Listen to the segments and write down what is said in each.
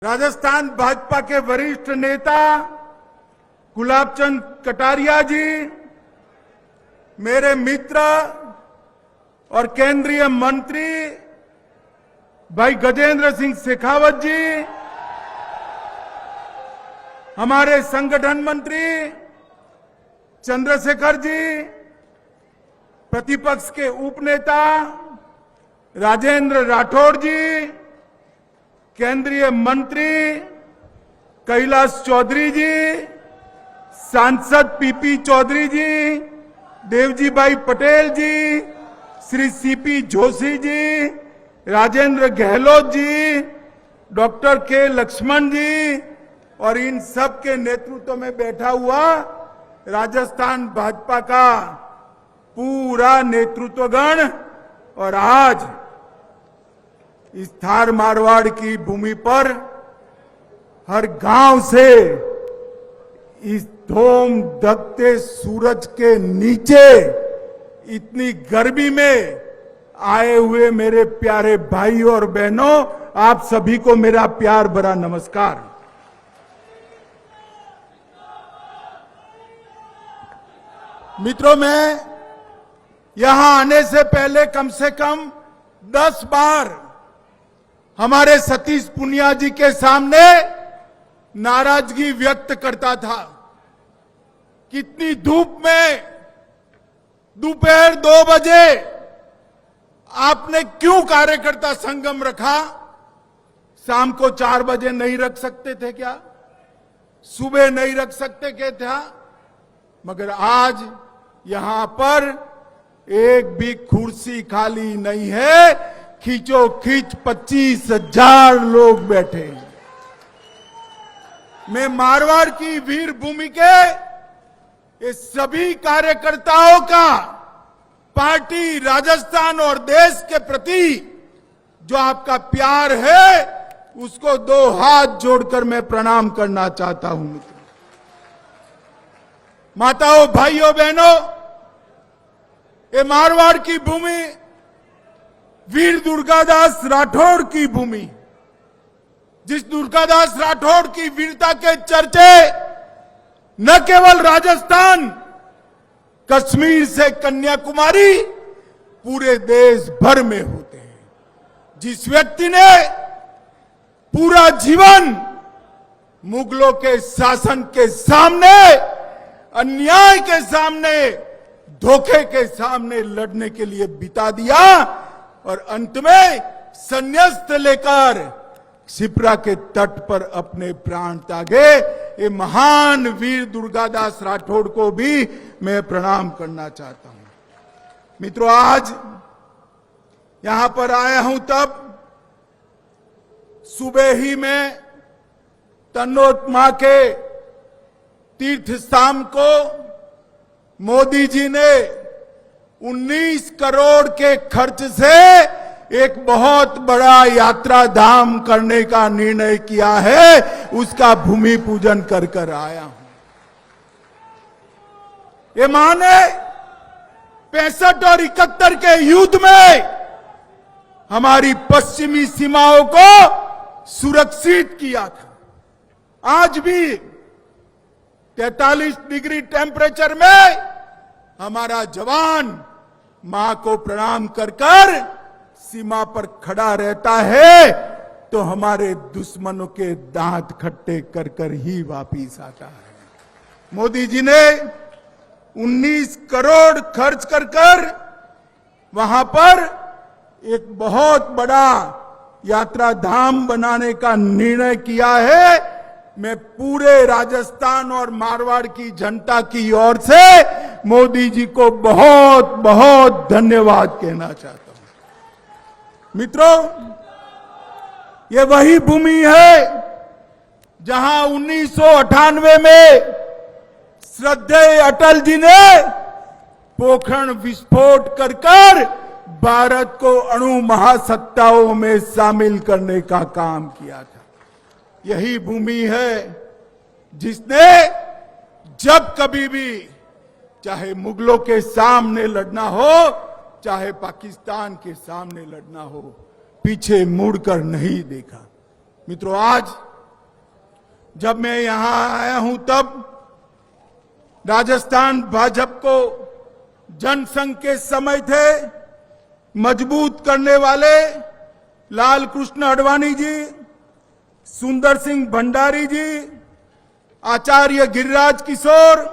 राजस्थान भाजपा के वरिष्ठ नेता गुलाबचंद कटारिया जी, मेरे मित्र और केंद्रीय मंत्री भाई गजेंद्र सिंह शेखावत जी, हमारे संगठन मंत्री चंद्रशेखर जी, प्रतिपक्ष के उपनेता राजेंद्र राठौड़ जी, केंद्रीय मंत्री कैलाश चौधरी जी, सांसद पीपी चौधरी जी, देवजी भाई पटेल जी, श्री सीपी जोशी जी, राजेंद्र गहलोत जी, डॉक्टर के लक्ष्मण जी और इन सब के नेतृत्व में बैठा हुआ राजस्थान भाजपा का पूरा नेतृत्वगण और आज इस थार मारवाड़ की भूमि पर हर गांव से इस धूम धकते सूरज के नीचे इतनी गर्मी में आए हुए मेरे प्यारे भाई और बहनों, आप सभी को मेरा प्यार भरा नमस्कार। मित्रों, मैं यहां आने से पहले कम से कम 10 बार हमारे सतीश पुनिया जी के सामने नाराजगी व्यक्त करता था। कितनी धूप में दोपहर 2 बजे आपने क्यों कार्यकर्ता संगम रखा? शाम को 4 बजे नहीं रख सकते थे क्या? सुबह नहीं रख सकते क्या था? मगर आज यहां पर एक भी कुर्सी खाली नहीं है। खींचो खींच 25,000 लोग बैठे हैं। मैं मारवाड़ की वीर भूमि के ये सभी कार्यकर्ताओं का पार्टी, राजस्थान और देश के प्रति जो आपका प्यार है उसको 2 हाथ जोड़कर मैं प्रणाम करना चाहता हूं। माताओं, भाइयों, बहनों, ये मारवाड़ की भूमि वीर दुर्गादास राठौड़ की भूमि, जिस दुर्गादास राठौड़ की वीरता के चर्चे न केवल राजस्थान, कश्मीर से कन्याकुमारी पूरे देश भर में होते हैं। जिस व्यक्ति ने पूरा जीवन मुगलों के शासन के सामने, अन्याय के सामने, धोखे के सामने लड़ने के लिए बिता दिया और अंत में संन्यास लेकर शिप्रा के तट पर अपने प्राण त्यागे, ये महान वीर दुर्गादास राठौड़ को भी मैं प्रणाम करना चाहता हूं। मित्रों, आज यहां पर आया हूं तब सुबह ही में तन्नोत मां के तीर्थ स्थान को मोदी जी ने 19 करोड़ के खर्च से एक बहुत बड़ा यात्रा धाम करने का निर्णय किया है। उसका भूमि पूजन कर कर आया हूं। ये माने 65 और 71 के युद्ध में हमारी पश्चिमी सीमाओं को सुरक्षित किया था। आज भी 43 डिग्री टेम्परेचर में हमारा जवान मां को प्रणाम कर कर सीमा पर खड़ा रहता है तो हमारे दुश्मनों के दांत खट्टे कर कर ही वापिस आता है। मोदी जी ने 19 करोड़ खर्च कर कर वहां पर एक बहुत बड़ा यात्रा धाम बनाने का निर्णय किया है। मैं पूरे राजस्थान और मारवाड़ की जनता की ओर से मोदी जी को बहुत बहुत धन्यवाद कहना चाहता हूं। मित्रों, ये वही भूमि है जहां 1998 में श्रद्धेय अटल जी ने पोखरण विस्फोट कर कर भारत को अणु महासत्ताओं में शामिल करने का काम किया था। यही भूमि है जिसने जब कभी भी चाहे मुगलों के सामने लड़ना हो, चाहे पाकिस्तान के सामने लड़ना हो, पीछे मुड़कर नहीं देखा। मित्रों, आज जब मैं यहां आया हूं तब राजस्थान भाजपा को जनसंघ के समय थे मजबूत करने वाले लाल कृष्ण आडवाणी जी, सुंदर सिंह भंडारी जी, आचार्य गिरिराज किशोर,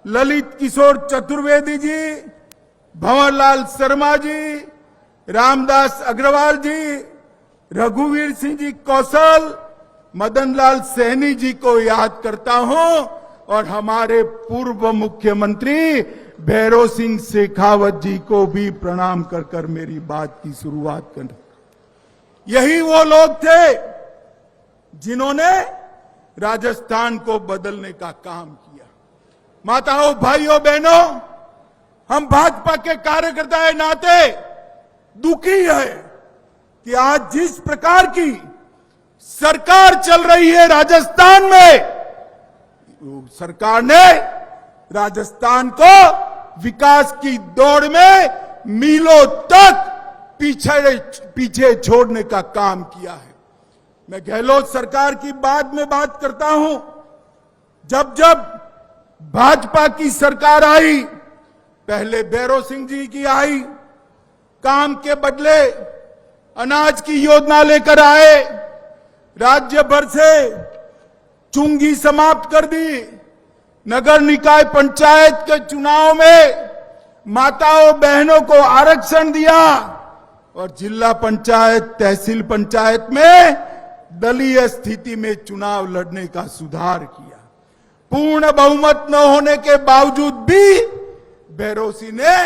ललित किशोर चतुर्वेदी जी, भंवरलाल शर्मा जी, रामदास अग्रवाल जी, रघुवीर सिंह जी कौशल, मदन लाल सैनी जी को याद करता हूं और हमारे पूर्व मुख्यमंत्री भैरव सिंह शेखावत जी को भी प्रणाम कर कर मेरी बात की शुरुआत कर। यही वो लोग थे जिन्होंने राजस्थान को बदलने का काम किया। माताओं, भाइयों, बहनों, हम भाजपा के कार्यकर्ता के नाते दुखी है कि आज जिस प्रकार की सरकार चल रही है राजस्थान में, सरकार ने राजस्थान को विकास की दौड़ में मीलों तक पीछे छोड़ने का काम किया है। मैं गहलोत सरकार की बाद में बात करता हूं। जब जब भाजपा की सरकार आई, पहले भैरव सिंह जी की आई, काम के बदले अनाज की योजना लेकर आए, राज्य भर से चुंगी समाप्त कर दी, नगर निकाय पंचायत के चुनाव में माताओं बहनों को आरक्षण दिया और जिला पंचायत तहसील पंचायत में दलीय स्थिति में चुनाव लड़ने का सुधार किया। पूर्ण बहुमत न होने के बावजूद भी भैरव सिंह ने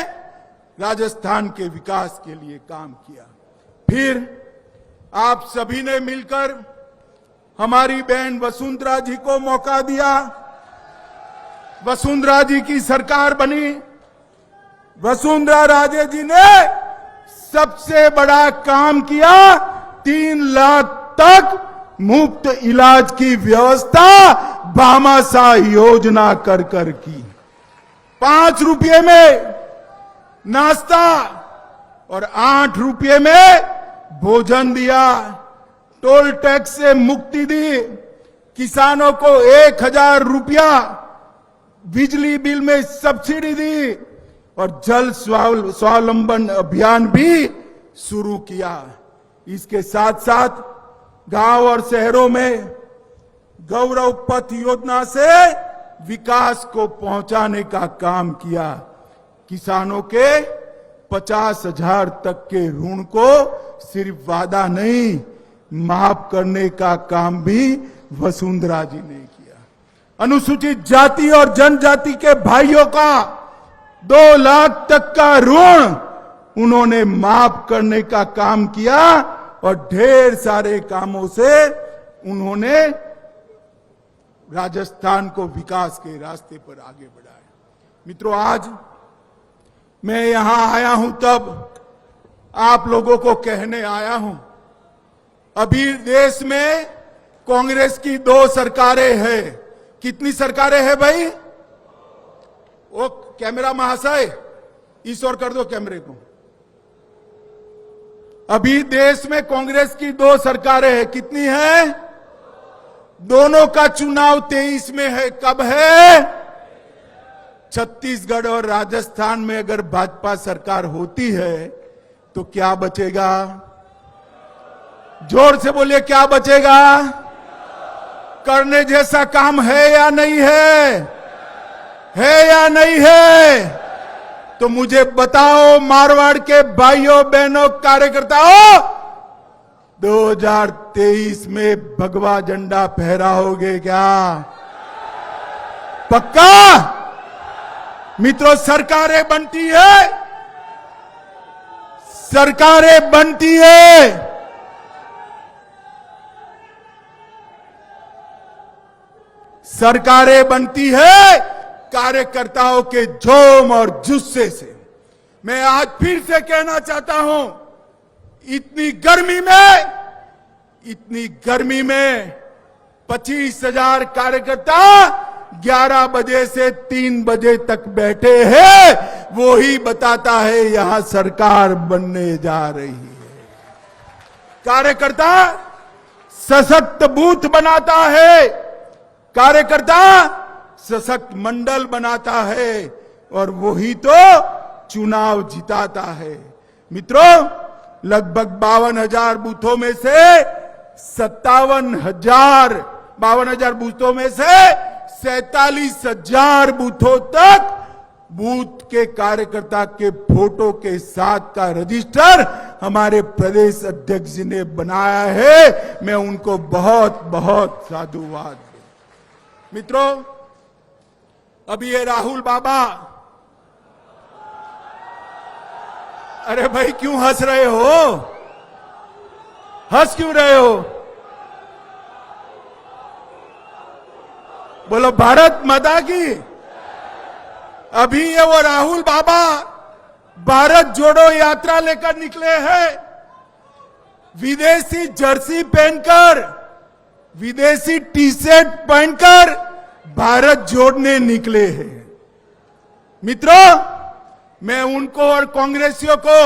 राजस्थान के विकास के लिए काम किया। फिर आप सभी ने मिलकर हमारी बहन वसुंधरा जी को मौका दिया, वसुंधरा जी की सरकार बनी। वसुंधरा राजे जी ने सबसे बड़ा काम किया, 3 लाख तक मुफ्त इलाज की व्यवस्था भामाशाह योजना कर कर की। 5 रुपये में नाश्ता और 8 रुपये में भोजन दिया, टोल टैक्स से मुक्ति दी, किसानों को 1000 रुपया बिजली बिल में सब्सिडी दी और जल स्वावलंबन अभियान भी शुरू किया। इसके साथ साथ गांव और शहरों में गौरव पथ योजना से विकास को पहुंचाने का काम किया। किसानों के 50,000 तक के ऋण को सिर्फ वादा नहीं, माफ करने का काम भी वसुंधरा जी ने किया। अनुसूचित जाति और जनजाति के भाइयों का 2 लाख तक का ऋण उन्होंने माफ करने का काम किया और ढेर सारे कामों से उन्होंने राजस्थान को विकास के रास्ते पर आगे बढ़ाया। मित्रों, आज मैं यहां आया हूं तब आप लोगों को कहने आया हूं, अभी देश में कांग्रेस की 2 सरकारें हैं। कितनी सरकारें हैं भाई? वो कैमरा महाशय इस ओर कर दो कैमरे को। अभी देश में कांग्रेस की 2 सरकारें हैं। कितनी है? दोनों का चुनाव 23 में है। कब है? छत्तीसगढ़ और राजस्थान में अगर भाजपा सरकार होती है तो क्या बचेगा? जोर से बोलिए, क्या बचेगा? करने जैसा काम है या नहीं है? है या नहीं है? तो मुझे बताओ मारवाड़ के भाइयों बहनों कार्यकर्ताओं, 2023 में भगवा झंडा फहराओगे क्या? पक्का? मित्रों, सरकारें बनती है, सरकारें बनती है सरकारें बनती है कार्यकर्ताओं के जोम और जुस्से से। मैं आज फिर से कहना चाहता हूं, इतनी गर्मी में 25,000 कार्यकर्ता 11 बजे से 3 बजे तक बैठे हैं। वो ही बताता है यहां सरकार बनने जा रही है। कार्यकर्ता सशक्त बूथ बनाता है, कार्यकर्ता सशक्त मंडल बनाता है और वही तो चुनाव जिताता है। मित्रों, लगभग 52,000 बूथों में से 52,000 बूथों में से 47,000 बूथों तक बूथ के कार्यकर्ता के फोटो के साथ का रजिस्टर हमारे प्रदेश अध्यक्ष जी ने बनाया है। मैं उनको बहुत बहुत साधुवाद दूं। मित्रों, अभी ये राहुल बाबा, अरे भाई क्यों हंस रहे हो? हंस क्यों रहे हो? बोलो भारत माता की। अभी ये वो राहुल बाबा भारत जोड़ो यात्रा लेकर निकले हैं। विदेशी जर्सी पहनकर, विदेशी टी शर्ट पहनकर भारत जोड़ने निकले हैं। मित्रों, मैं उनको और कांग्रेसियों को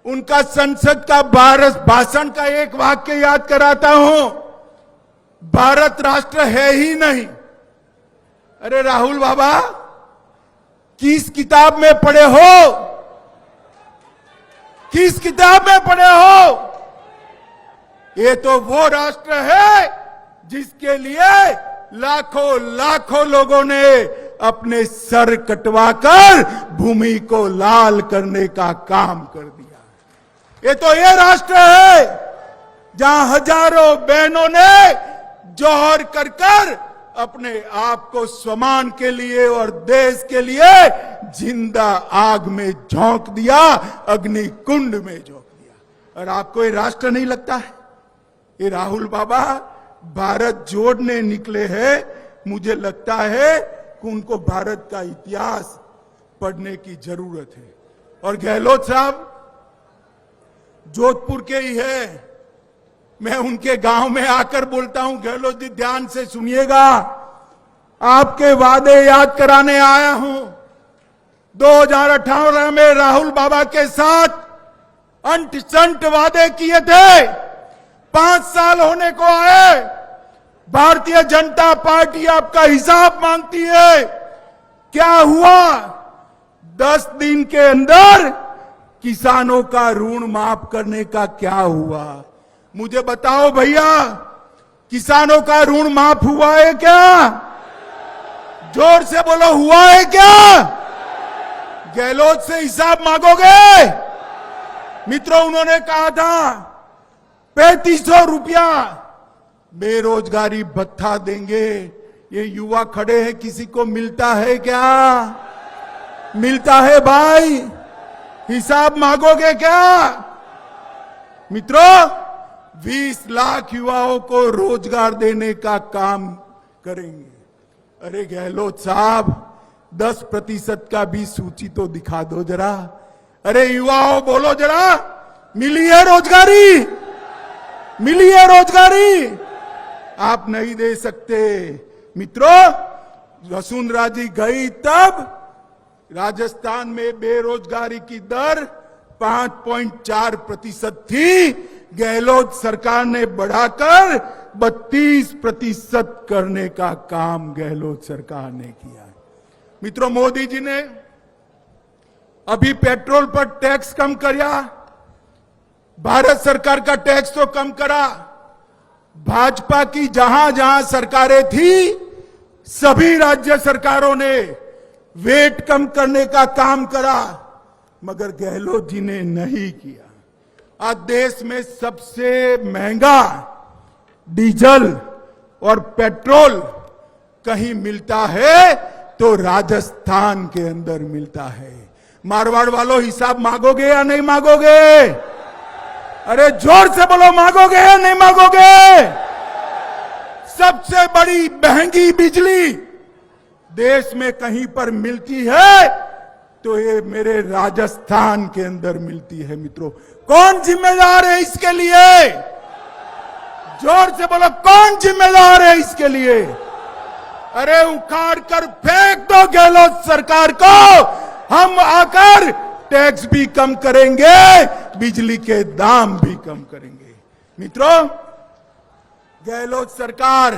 उनका संसद का भाषण का एक वाक्य याद कराता हूं, भारत राष्ट्र है ही नहीं। अरे राहुल बाबा, किस किताब में पढ़े हो? किस किताब में पढ़े हो? ये तो वो राष्ट्र है जिसके लिए लाखों लाखों लोगों ने अपने सर कटवाकर भूमि को लाल करने का काम कर दिया। ये तो ये राष्ट्र है जहां हजारों बहनों ने जौहर कर कर अपने आप को सम्मान के लिए और देश के लिए जिंदा आग में झोंक दिया, अग्नि कुंड में झोंक दिया। और आपको ये राष्ट्र नहीं लगता है? ये राहुल बाबा भारत जोड़ने निकले हैं। मुझे लगता है कि उनको भारत का इतिहास पढ़ने की जरूरत है। और गहलोत साहब जोधपुर के ही है। मैं उनके गांव में आकर बोलता हूं, गहलोत जी ध्यान से सुनिएगा, आपके वादे याद कराने आया हूं। 2018 में राहुल बाबा के साथ अंट संट वादे किए थे। 5 साल होने को आए, भारतीय जनता पार्टी आपका हिसाब मांगती है। क्या हुआ? 10 दिन के अंदर किसानों का ऋण माफ करने का क्या हुआ? मुझे बताओ भैया, किसानों का ऋण माफ हुआ है क्या? जोर से बोलो, हुआ है क्या? गहलोत से हिसाब मांगोगे? मित्रों, उन्होंने कहा था 3500 रुपया बेरोजगारी भत्ता देंगे। ये युवा खड़े हैं, किसी को मिलता है क्या? मिलता है भाई? हिसाब मांगोगे क्या? मित्रों, 20 लाख युवाओं को रोजगार देने का काम करेंगे। अरे गहलोत साहब, 10% का भी सूची तो दिखा दो जरा। अरे युवाओं बोलो जरा, मिली है रोजगारी? मिली है रोजगारी? आप नहीं दे सकते। मित्रों, वसुंधरा जी गई तब राजस्थान में बेरोजगारी की दर 5.4% थी। गहलोत सरकार ने बढ़ाकर 32% करने का काम गहलोत सरकार ने किया। मित्रों, मोदी जी ने अभी पेट्रोल पर टैक्स कम किया, भारत सरकार का टैक्स तो कम करा। भाजपा की जहां जहां सरकारें थी, सभी राज्य सरकारों ने वेट कम करने का काम करा, मगर गहलोत जी ने नहीं किया। आज देश में सबसे महंगा डीजल और पेट्रोल कहीं मिलता है तो राजस्थान के अंदर मिलता है। मारवाड़ वालों, हिसाब मांगोगे या नहीं मांगोगे? अरे जोर से बोलो, मांगोगे या नहीं मांगोगे? सबसे बड़ी महंगी बिजली देश में कहीं पर मिलती है तो ये मेरे राजस्थान के अंदर मिलती है। मित्रों, कौन जिम्मेदार है इसके लिए? जोर से बोलो, कौन जिम्मेदार है इसके लिए? अरे उखाड़ कर फेंक दो गहलोत सरकार को। हम आकर टैक्स भी कम करेंगे, बिजली के दाम भी कम करेंगे। मित्रों, गहलोत सरकार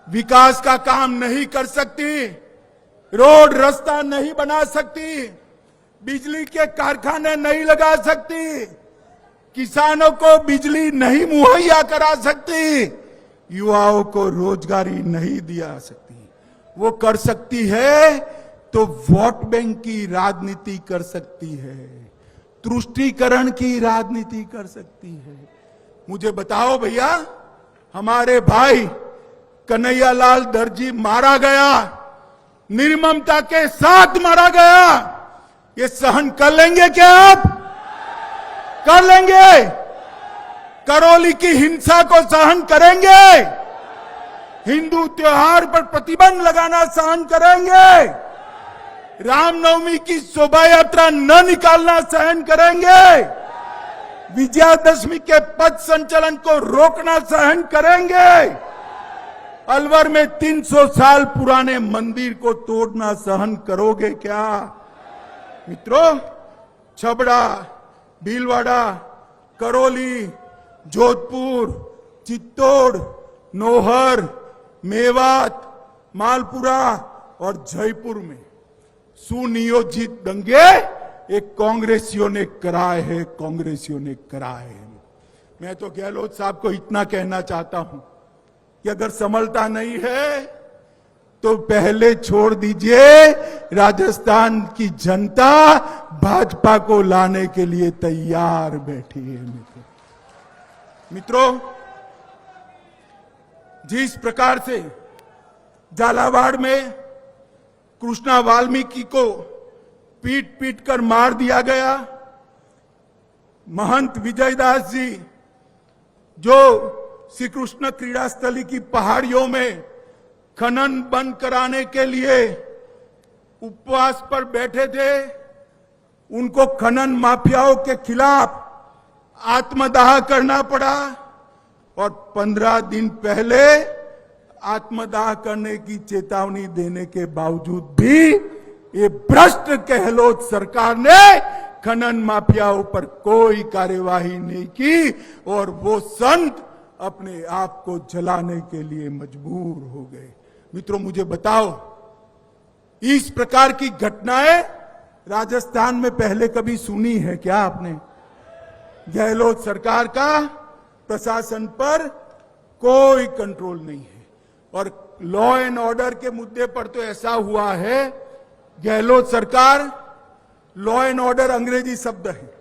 विकास का काम नहीं कर सकती, रोड रास्ता नहीं बना सकती, बिजली के कारखाने नहीं लगा सकती, किसानों को बिजली नहीं मुहैया करा सकती, युवाओं को रोजगारी नहीं दिया सकती। वो कर सकती है तो वोट बैंक की राजनीति कर सकती है, तुष्टीकरण की राजनीति कर सकती है। मुझे बताओ भैया, हमारे भाई कन्हैयालाल दर्जी मारा गया, निर्ममता के साथ मारा गया, ये सहन कर लेंगे क्या आप? कर लेंगे? करौली की हिंसा को सहन करेंगे? हिंदू त्योहार पर प्रतिबंध लगाना सहन करेंगे? रामनवमी की शोभा यात्रा न निकालना सहन करेंगे? विजयादशमी के पथ संचलन को रोकना सहन करेंगे? अलवर में 300 साल पुराने मंदिर को तोड़ना सहन करोगे क्या? मित्रों, छबड़ा, भीलवाड़ा, करौली, जोधपुर, चित्तौड़, नौहर, मेवात, मालपुरा और जयपुर में सुनियोजित दंगे एक कांग्रेसियों ने कराए हैं, कांग्रेसियों ने कराए हैं। मैं तो गहलोत साहब को इतना कहना चाहता हूं कि अगर संभलता नहीं है तो पहले छोड़ दीजिए, राजस्थान की जनता भाजपा को लाने के लिए तैयार बैठी है। मित्रों, जिस प्रकार से झालावाड़ में कृष्णा वाल्मीकि को पीट पीट कर मार दिया गया, महंत विजयदास जी जो श्री कृष्ण क्रीड़ा स्थली की पहाड़ियों में खनन बंद कराने के लिए उपवास पर बैठे थे, उनको खनन माफियाओं के खिलाफ आत्मदाह करना पड़ा और 15 दिन पहले आत्मदाह करने की चेतावनी देने के बावजूद भी ये भ्रष्ट गहलोत सरकार ने खनन माफियाओं पर कोई कार्यवाही नहीं की और वो संत अपने आप को जलाने के लिए मजबूर हो गए। मित्रों, मुझे बताओ, इस प्रकार की घटनाएं राजस्थान में पहले कभी सुनी है क्या आपने? गहलोत सरकार का प्रशासन पर कोई कंट्रोल नहीं है और लॉ एंड ऑर्डर के मुद्दे पर तो ऐसा हुआ है, गहलोत सरकार, लॉ एंड ऑर्डर अंग्रेजी शब्द है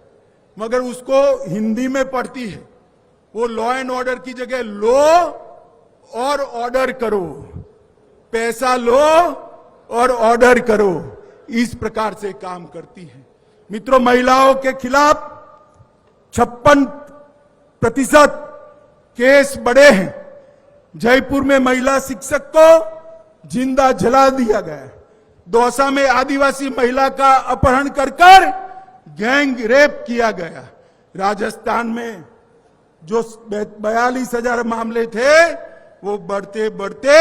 मगर उसको हिंदी में पढ़ती है। वो लॉ एंड ऑर्डर की जगह लो और ऑर्डर करो, पैसा लो और ऑर्डर करो, इस प्रकार से काम करती है। मित्रों, महिलाओं के खिलाफ 56% केस बढ़े हैं। जयपुर में महिला शिक्षक को जिंदा जला दिया गया। दौसा में आदिवासी महिला का अपहरण कर गैंग रेप किया गया। राजस्थान में जो 42,000 मामले थे वो बढ़ते बढ़ते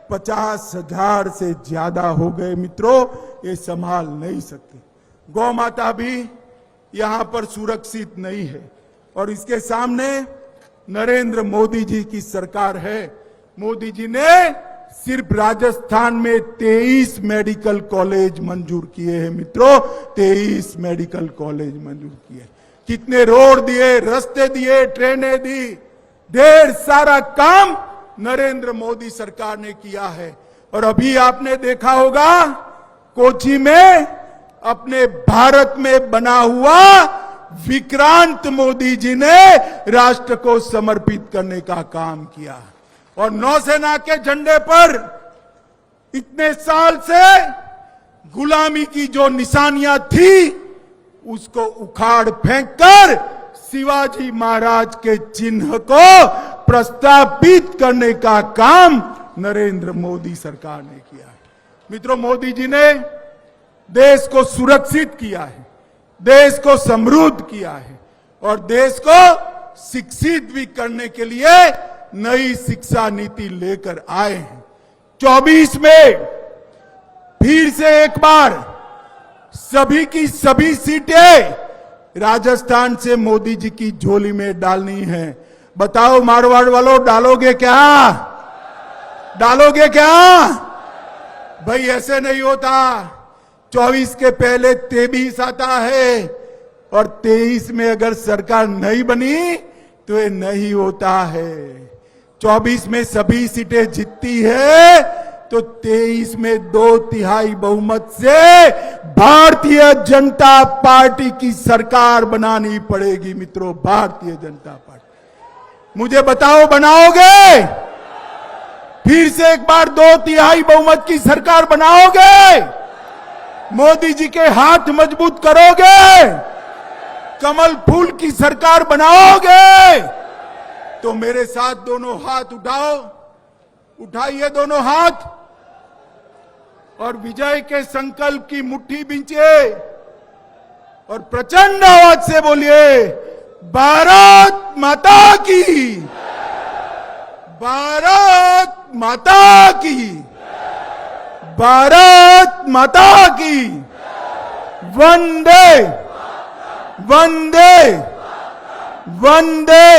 50,000 से ज्यादा हो गए। मित्रों, ये संभाल नहीं सकते। गौ माता भी यहां पर सुरक्षित नहीं है और इसके सामने नरेंद्र मोदी जी की सरकार है। मोदी जी ने सिर्फ राजस्थान में 23 मेडिकल कॉलेज मंजूर किए हैं। मित्रों, 23 मेडिकल कॉलेज मंजूर किए। कितने रोड दिए, रास्ते दिए, ट्रेनें दी, ढेर सारा काम नरेंद्र मोदी सरकार ने किया है। और अभी आपने देखा होगा कोची में अपने भारत में बना हुआ विक्रांत मोदी जी ने राष्ट्र को समर्पित करने का काम किया और नौसेना के झंडे पर इतने साल से गुलामी की जो निशानियां थी उसको उखाड़ फेंककर शिवाजी महाराज के चिन्ह को प्रस्तापित करने का काम नरेंद्र मोदी सरकार ने किया है। मित्रों, मोदी जी ने देश को सुरक्षित किया है, देश को समृद्ध किया है और देश को शिक्षित भी करने के लिए नई शिक्षा नीति लेकर आए हैं। 24 में फिर से एक बार सभी की सभी सीटें राजस्थान से मोदी जी की झोली में डालनी है। बताओ मारवाड़ वालों, डालोगे क्या? डालोगे क्या? भाई ऐसे नहीं होता। 24 के पहले 23 आता है और 23 में अगर सरकार नहीं बनी तो ये नहीं होता है। 24 में सभी सीटें जीतती है तो 23 में 2/3 बहुमत से भारतीय जनता पार्टी की सरकार बनानी पड़ेगी। मित्रों, भारतीय जनता पार्टी, मुझे बताओ बनाओगे? फिर से एक बार 2/3 बहुमत की सरकार बनाओगे? मोदी जी के हाथ मजबूत करोगे? कमल फूल की सरकार बनाओगे? तो मेरे साथ दोनों हाथ उठाओ, उठाइए दोनों हाथ और विजय के संकल्प की मुट्ठी बींचिए और प्रचंड आवाज से बोलिए, भारत माता की, भारत माता की, भारत माता की, वंदे वंदे वंदे।